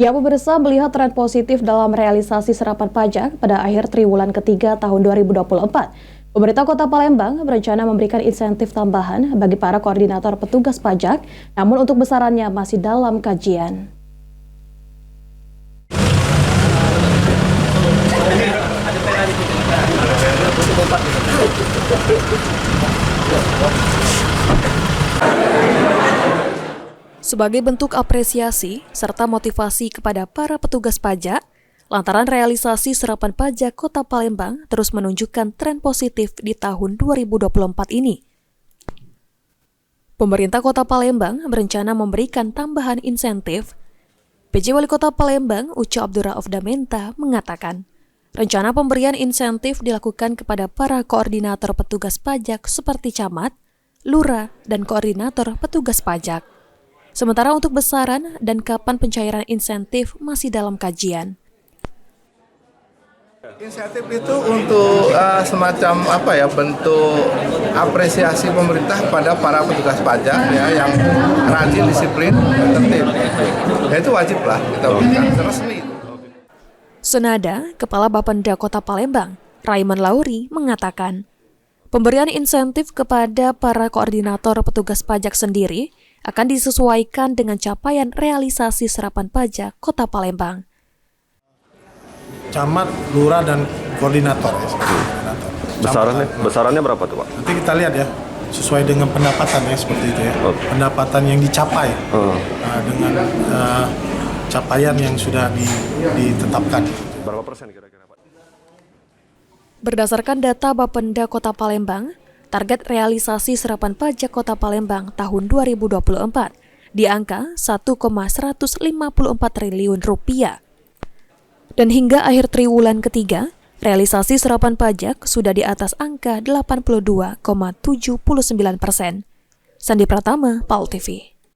Ya, pemirsa melihat tren positif dalam realisasi serapan pajak pada akhir triwulan ketiga tahun 2024. Pemerintah Kota Palembang berencana memberikan insentif tambahan bagi para koordinator petugas pajak, namun untuk besarannya masih dalam kajian. Sebagai bentuk apresiasi serta motivasi kepada para petugas pajak, lantaran realisasi serapan pajak Kota Palembang terus menunjukkan tren positif di tahun 2024 ini. Pemerintah Kota Palembang berencana memberikan tambahan insentif. PJ Wali Kota Palembang, Uco Abdurrauf Damenta, mengatakan, rencana pemberian insentif dilakukan kepada para koordinator petugas pajak seperti camat, lurah, dan koordinator petugas pajak. Sementara untuk besaran dan kapan pencairan insentif masih dalam kajian. Insentif itu untuk semacam bentuk apresiasi pemerintah pada para petugas pajak yang rajin, disiplin, dan tertib. Ya, itu wajiblah kita berikan resmi. Senada, Kepala Bapenda Kota Palembang, Raymond Lauri, mengatakan, pemberian insentif kepada para koordinator petugas pajak sendiri akan disesuaikan dengan capaian realisasi serapan pajak Kota Palembang. Camat, lurah, dan koordinator. Besarannya berapa tuh, Pak? Nanti kita lihat ya, sesuai dengan pendapatan ya, seperti itu ya. Pendapatan yang dicapai dengan capaian yang sudah ditetapkan. Berapa persen kira-kira, Pak? Berdasarkan data Bapenda Kota Palembang, target realisasi serapan pajak Kota Palembang tahun 2024 di angka 1,154 triliun rupiah. Dan hingga akhir triwulan ketiga, realisasi serapan pajak sudah di atas angka 82,79%. Sandi Pratama, PAL TV.